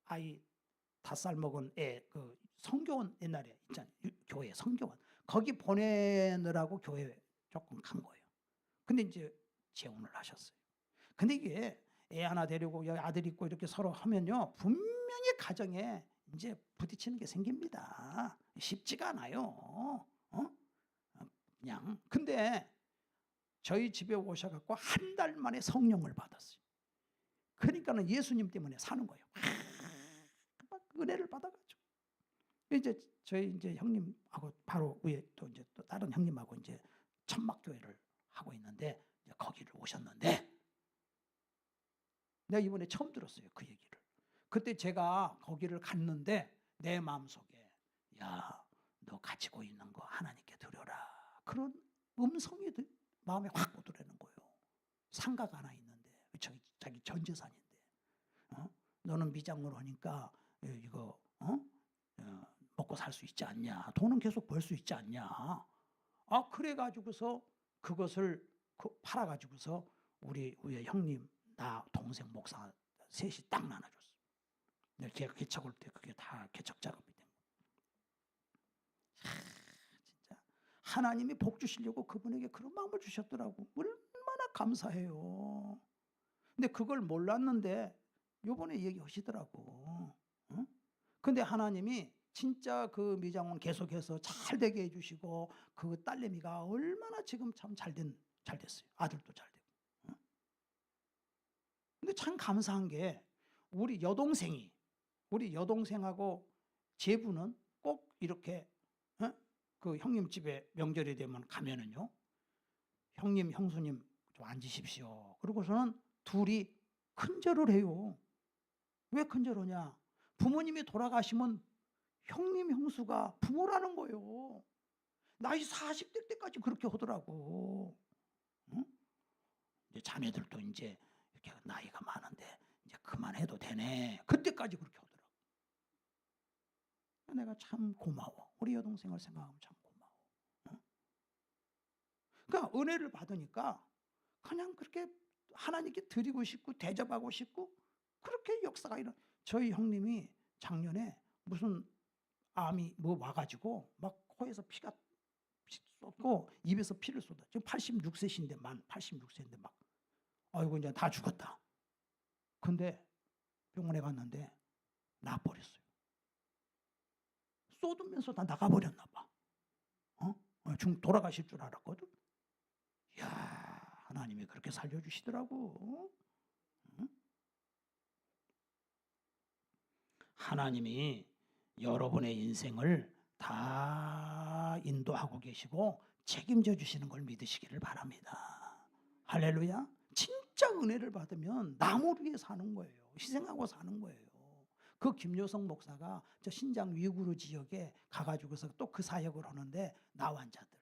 아이 5살 먹은 애 그 성교원 옛날에 있잖아요. 교회 성교원 거기 보내느라고 교회 조금 간 거예요. 근데 이제 재혼을 하셨어요. 근데 이게 애 하나 데리고 여기 아들 있고 이렇게 서로 하면요 분명히 가정에 이제 부딪히는 게 생깁니다. 쉽지가 않아요. 그냥 근데 저희 집에 오셔갖고 한 달 만에 성령을 받았어요. 그러니까는 예수님 때문에 사는 거예요. 막 은혜를 받아가지고 이제 저희 이제 형님하고 바로 위에 또 이제 또 다른 형님하고 이제 천막교회를 하고 있는데 이제 거기를 오셨는데 내가 이번에 처음 들었어요 그 얘기를. 그때 제가 거기를 갔는데 내 마음속에 야 너 가지고 있는 거 하나님께 드려라 그런 음성이 마음에 확 오더라는 거예요. 상가가 하나 있는데 자기 전 재산인데 너는 미장으로 하니까 이거 먹고 살 수 있지 않냐. 돈은 계속 벌 수 있지 않냐. 그래가지고서 그것을 팔아가지고서 우리 형님 나 동생 목사 셋이 딱 나눠줬어. 걔가 개척할 때 그게 다 개척 작업이 된 거야. 진짜 하나님이 복 주시려고 그분에게 그런 마음을 주셨더라고. 얼마나 감사해요. 근데 그걸 몰랐는데 요번에 얘기하시더라고. 근데 하나님이 진짜 그 미장원 계속해서 잘 되게 해주시고 그 딸내미가 얼마나 지금 참 잘 됐어요. 아들도 잘 되고. 근데 참 감사한 게 우리 여동생하고 제부는 꼭 이렇게 그 형님 집에 명절이 되면 가면은요. 형님 형수님 좀 앉으십시오. 그러고서는 둘이 큰절을 해요. 왜 큰절하냐? 부모님이 돌아가시면 형님 형수가 부모라는 거예요. 나이 40대 때까지 그렇게 하더라고. 응? 이제 자네들도 이제 이렇게 나이가 많은데 이제 그만해도 되네. 그때까지 그렇게 하더라고. 내가 참 고마워. 우리 여동생을 생각하면 참 고마워. 응? 그러니까 은혜를 받으니까 그냥 그렇게 하나님께 드리고 싶고 대접하고 싶고 그렇게 역사가 저희 형님이 작년에 무슨 암이 뭐 와가지고 막 코에서 피가 쏟고 입에서 피를 쏟아. 지금 86세신데 86세인데 막 아이고 이제 다 죽었다. 근데 병원에 갔는데 나버렸어요. 쏟으면서 다 나가버렸나 봐. 돌아가실 줄 알았거든. 이야 하나님이 그렇게 살려주시더라고. 하나님이 여러분의 인생을 다 인도하고 계시고 책임져 주시는 걸 믿으시기를 바랍니다. 할렐루야. 진짜 은혜를 받으면 남을 위해 사는 거예요. 희생하고 사는 거예요. 그 김효성 목사가 저 신장 위구르 지역에 가가지고서 또 그 사역을 하는데 나환자들.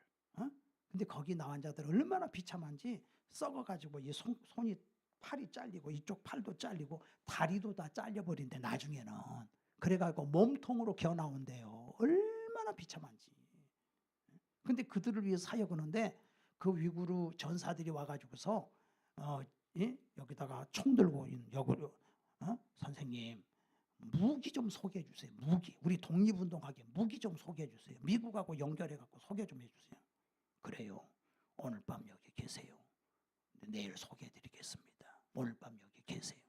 근데 거기 나환자들 얼마나 비참한지 썩어가지고 이 손이 팔이 잘리고 이쪽 팔도 잘리고 다리도 다 잘려버린대 나중에는. 그래가지고 몸통으로 기어 나온대요. 얼마나 비참한지. 근데 그들을 위해 사역하는데 그 위구르 전사들이 와가지고서 여기다가 총 들고 여구르 선생님 무기 좀 소개해 주세요. 무기 우리 독립운동하게 무기 좀 소개해 주세요. 미국하고 연결해 갖고 소개 좀 해주세요. 그래요. 오늘 밤 여기 계세요. 내일 소개해 드리겠습니다. 오늘 밤 여기 계세요.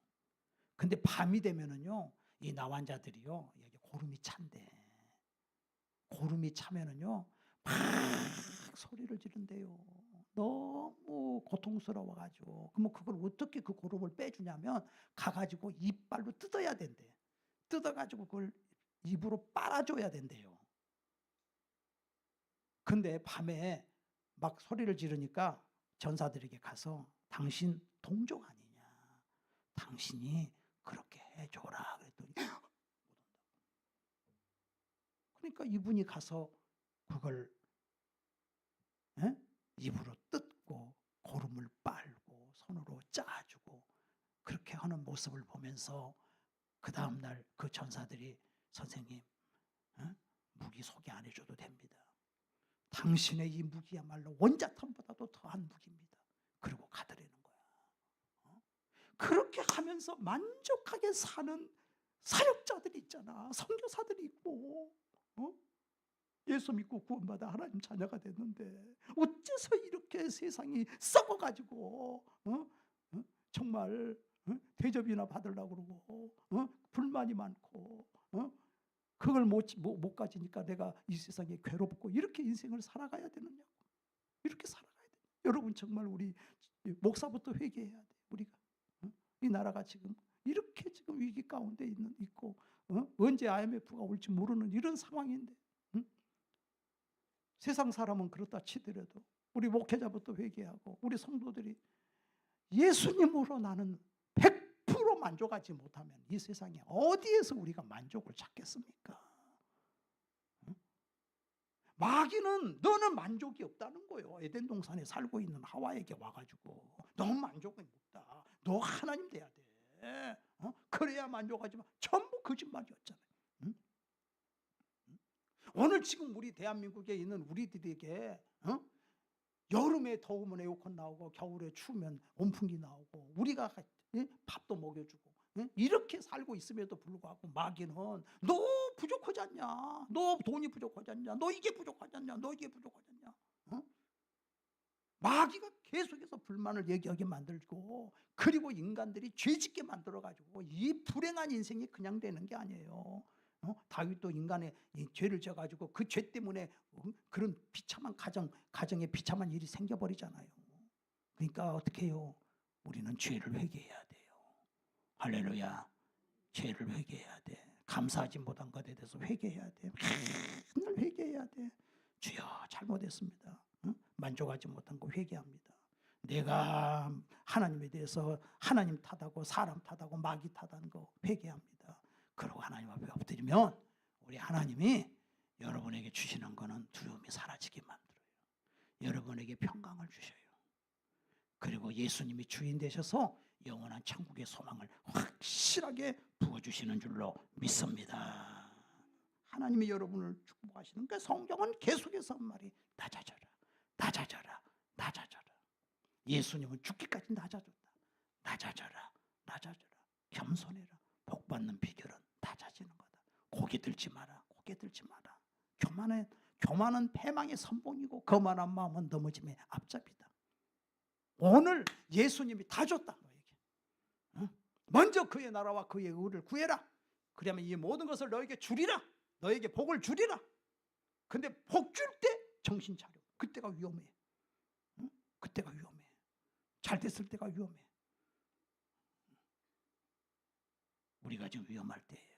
근데 밤이 되면은요 이 나환자들이요 여기 고름이 찬대. 고름이 차면은요 막 소리를 지른대요. 너무 고통스러워가지고 그러면 그걸 어떻게 그 고름을 빼주냐면 가가지고 이빨로 뜯어야 된대. 뜯어가지고 그걸 입으로 빨아줘야 된대요. 근데 밤에 막 소리를 지르니까 전사들에게 가서 당신 동족 아니냐, 당신이 그렇게 해줘라 그랬더니 못 온다고. 그러니까 이분이 가서 그걸 입으로 뜯고 고름을 빨고 손으로 짜주고 그렇게 하는 모습을 보면서 그 다음날 그 전사들이 선생님 무기 소개 안 해줘도 됩니다. 당신의 이 무기야말로 원자탄보다도 더한 무기입니다. 그리고 가더라는 거야. 그렇게 하면서 만족하게 사는 사역자들이 있잖아. 선교사들이 있고 예수 믿고 구원받아 하나님 자녀가 됐는데 어째서 이렇게 세상이 썩어가지고 정말 대접이나 받으려고 그러고 불만이 많고 그걸 못 가지니까 내가 이 세상에 괴롭고 이렇게 인생을 살아가야 되느냐고. 이렇게 살아가야 돼. 여러분 정말 우리 목사부터 회개해야 돼. 우리가 이 나라가 지금 이렇게 지금 위기 가운데 있고 언제 IMF가 올지 모르는 이런 상황인데 세상 사람은 그렇다 치더라도 우리 목회자부터 회개하고 우리 성도들이 예수님으로 나는 100% 만족하지 못하면 이 세상에 어디에서 우리가 만족을 찾겠습니까? 마귀는 너는 만족이 없다는 거예요. 에덴 동산에 살고 있는 하와에게 와가지고 너 만족이 없다. 너 하나님 돼야 돼. 그래야 만족하지만 전부 거짓말이었잖아요. 오늘 지금 우리 대한민국에 있는 우리들에게 여름에 더우면 에어컨 나오고 겨울에 추우면 온풍기 나오고 우리가 밥도 먹여주고 이렇게 살고 있음에도 불구하고 마귀는 너 부족하지 않냐, 너 돈이 부족하지 않냐, 너 이게 부족하지 않냐, 너 이게 부족하지 않냐. 마귀가 계속해서 불만을 얘기하게 만들고 그리고 인간들이 죄짓게 만들어가지고 이 불행한 인생이 그냥 되는 게 아니에요. 다윗도 인간의 죄를 져가지고 그 죄 때문에 그런 비참한 가정에 비참한 일이 생겨버리잖아요. 그러니까 어떻게 해요? 우리는 죄를 회개해야 돼요. 할렐루야. 죄를 회개해야 돼. 감사하지 못한 것에 대해서 회개해야 돼. 맨날 회개해야 돼. 주여 잘못했습니다. 만족하지 못한 거 회개합니다. 내가 하나님에 대해서 하나님 탓하고 사람 탓하고 마귀 탓한 거 회개합니다. 그리고 하나님 앞에 엎드리면 우리 하나님이 여러분에게 주시는 거는 두려움이 사라지게 만들어요. 여러분에게 평강을 주셔요. 그리고 예수님이 주인 되셔서 영원한 천국의 소망을 확실하게 부어주시는 줄로 믿습니다. 하나님이 여러분을 축복하시는 그 성경은 계속해서 한 말이 낮아져라, 낮아져라, 낮아져라. 예수님은 죽기까지 낮아졌다. 낮아져라, 낮아져라. 겸손해라. 복 받는 비결은 낮아지는 거다. 고개 들지 마라, 고개 들지 마라. 교만은 패망의 선봉이고 거만한 마음은 넘어짐의 앞잡이다. 오늘 예수님이 다 줬다 너에게. 먼저 그의 나라와 그의 의를 구해라. 그러면 이 모든 것을 너에게 주리라. 너에게 복을 주리라. 근데 복 줄 때 정신 차려. 그때가 위험해. 그때가 위험해. 잘 됐을 때가 위험해. 우리가 지금 위험할 때예요.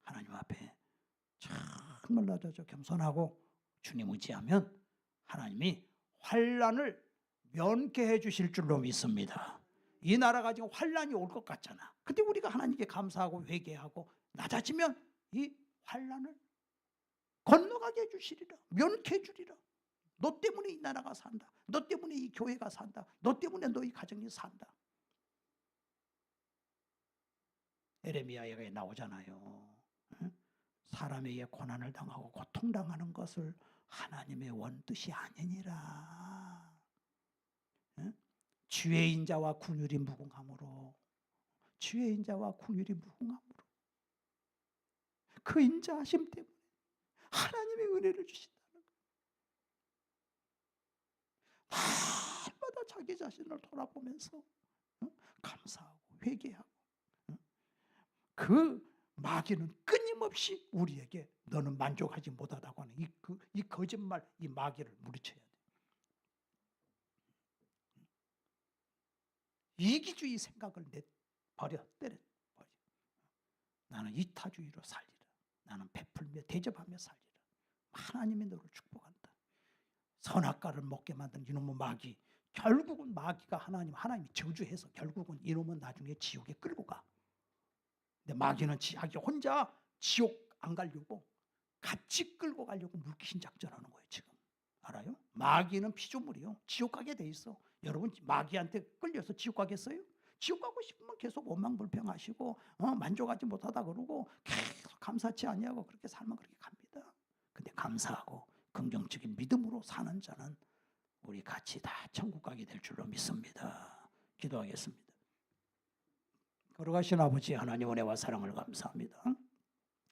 하나님 앞에 정말 낮아져 겸손하고 주님 의지하면 하나님이 환난을 면케해 주실 줄로 믿습니다. 이 나라가 지금 환난이 올 것 같잖아. 근데 우리가 하나님께 감사하고 회개하고 낮아지면 이 환난을 건너가게 해주시리라. 면케해 주리라. 너 때문에 이 나라가 산다. 너 때문에 이 교회가 산다. 너 때문에 너희 가정이 산다. 에레미야에 나오잖아요. 사람에게 고난을 당하고 고통당하는 것을 하나님의 원뜻이 아니니라. 주의 인자와 긍휼이 무궁함으로, 주의 인자와 긍휼이 무궁함으로 그 인자하심 때문에 하나님의 은혜를 주신다는 거예요. 날마다 자기 자신을 돌아보면서 감사하고 회개하고 그 마귀는 끊임없이 우리에게 너는 만족하지 못하다고 하는 이 거짓말, 이 마귀를 물리쳐야 돼. 이기주의 생각을 때려. 나는 이타주의로 살리라. 나는 베풀며 대접하며 살리라. 하나님이 너를 축복한다. 선악과를 먹게 만든 이놈의 마귀, 결국은 마귀가 하나님이 저주해서 결국은 이놈은 나중에 지옥에 끌고 가. 근데 마귀는 자기 혼자 지옥 안 가려고 같이 끌고 가려고 물귀신 작전하는 거예요. 지금 알아요? 마귀는 피조물이요, 지옥 가게 돼 있어. 여러분 마귀한테 끌려서 지옥 가겠어요? 지옥 가고 싶으면 계속 원망불평하시고 만족하지 못하다 그러고 계속 감사치 아니하고 그렇게 살면 그렇게 갑니다. 근데 감사하고 긍정적인 믿음으로 사는 자는 우리 같이 다 천국 가게 될 줄로 믿습니다. 기도하겠습니다. 걸어가신 아버지 하나님 은혜와 사랑을 감사합니다.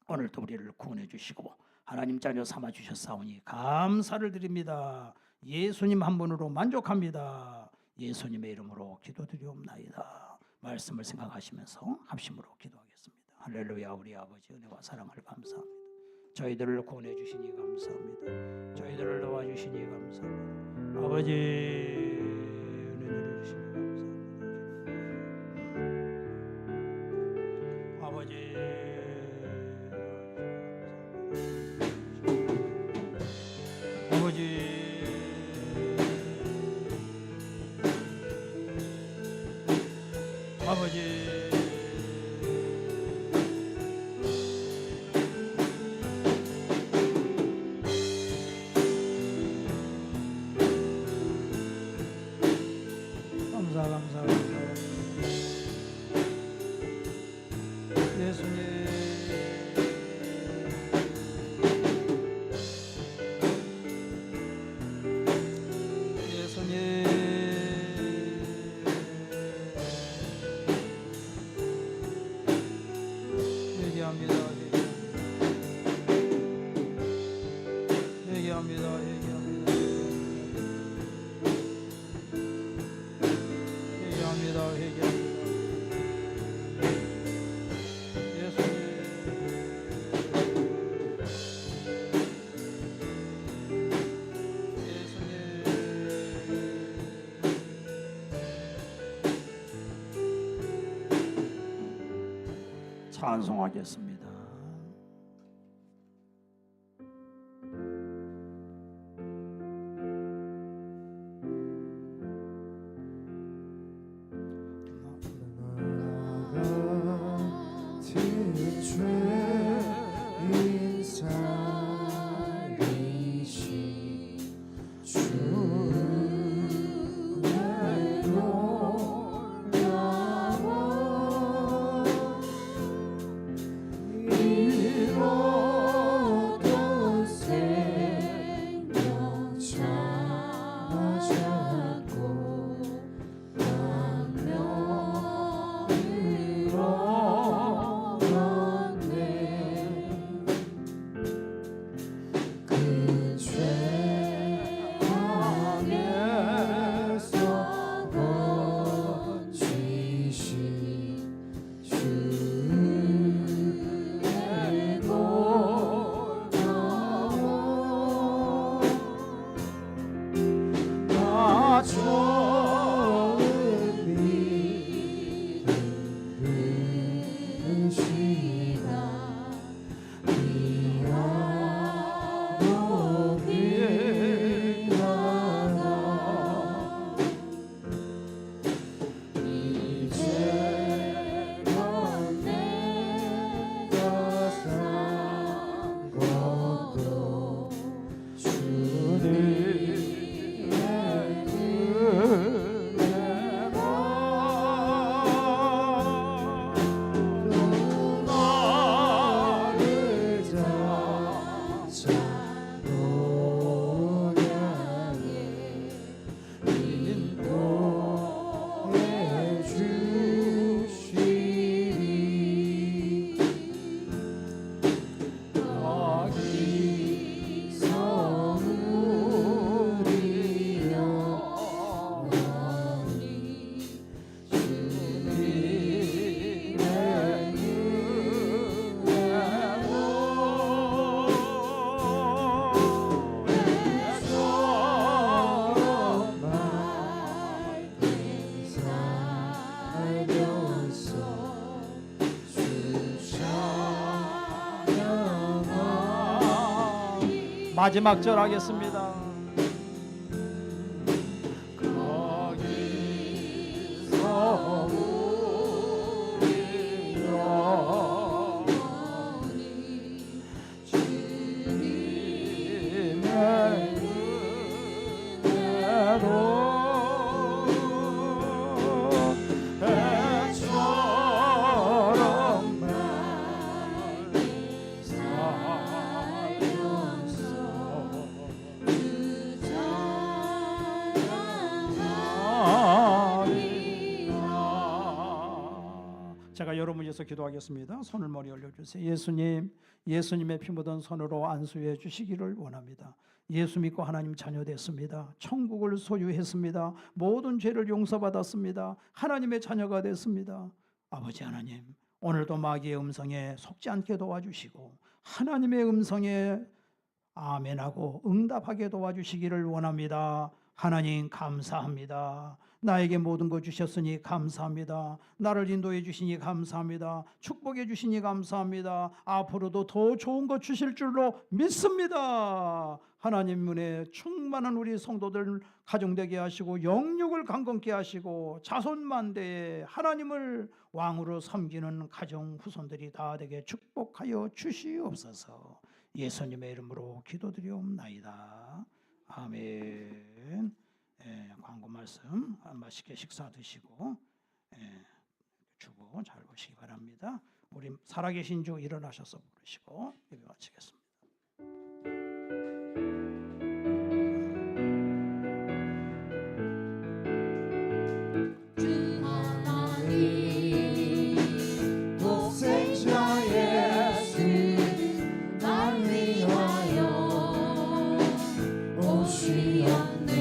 오늘도 우리를 구원해 주시고 하나님 자녀 삼아 주셨사오니 감사를 드립니다. 예수님 한 분으로 만족합니다. 예수님의 이름으로 기도드리옵나이다. 말씀을 생각하시면서 합심으로 기도하겠습니다. 할렐루야. 우리 아버지 은혜와 사랑을 감사합니다. 저희들을 구원해 주시니 감사합니다. 저희들을 도와주시니 감사합니다. 아버지 은혜 내려주시니 감사합니다. 아버지 아버지 감사 예수님 찬송하겠습니다. 마지막 절 하겠습니다. 거기서 우리 영원히 주님의 은혜로 제가 여러분 위해서 기도하겠습니다. 손을 머리 올려주세요. 예수님, 예수님의 피 묻은 손으로 안수해 주시기를 원합니다. 예수 믿고 하나님 자녀 됐습니다. 천국을 소유했습니다. 모든 죄를 용서받았습니다. 하나님의 자녀가 됐습니다. 아버지 하나님, 오늘도 마귀의 음성에 속지 않게 도와주시고 하나님의 음성에 아멘하고 응답하게 도와주시기를 원합니다. 하나님 감사합니다. 나에게 모든 것 주셨으니 감사합니다. 나를 인도해 주시니 감사합니다. 축복해 주시니 감사합니다. 앞으로도 더 좋은 것 주실 줄로 믿습니다. 하나님 은혜 충만한 우리 성도들 가정되게 하시고 영육을 강건케 하시고 자손만대에 하나님을 왕으로 섬기는 가정 후손들이 다 되게 축복하여 주시옵소서. 예수님의 이름으로 기도드리옵나이다. 아멘. 광고 말씀 맛있게 식사 드시고 주보 잘 보시기 바랍니다. 우리 살아계신 주 일어나셔서 부르시고 예배 마치겠습니다. 주 하나님 독생자 예수 날 위하여 오시었네.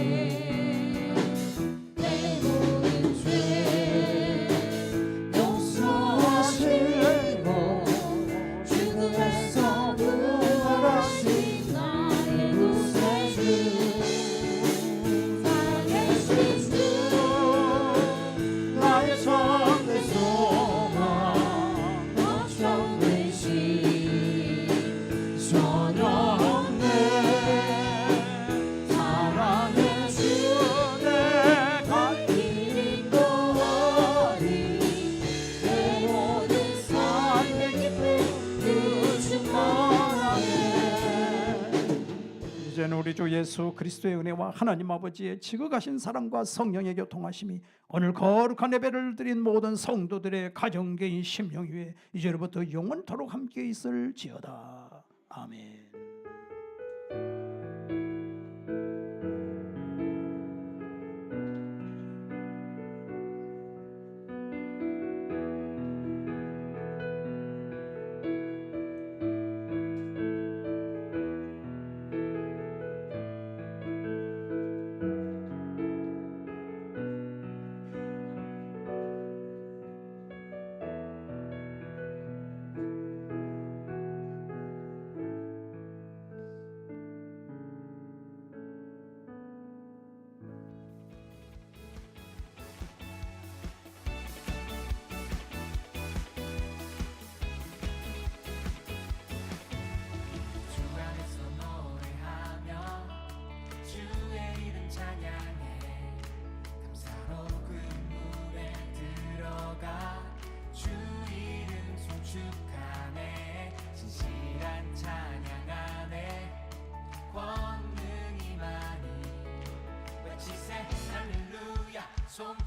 이제는 우리 주 예수 그리스도의 은혜와 하나님 아버지의 지극하신 사랑과 성령의 교통하심이 오늘 거룩한 예배를 드린 모든 성도들의 가정, 개인, 심령 위에 이제로부터 영원토록 함께 있을지어다. 아멘. 손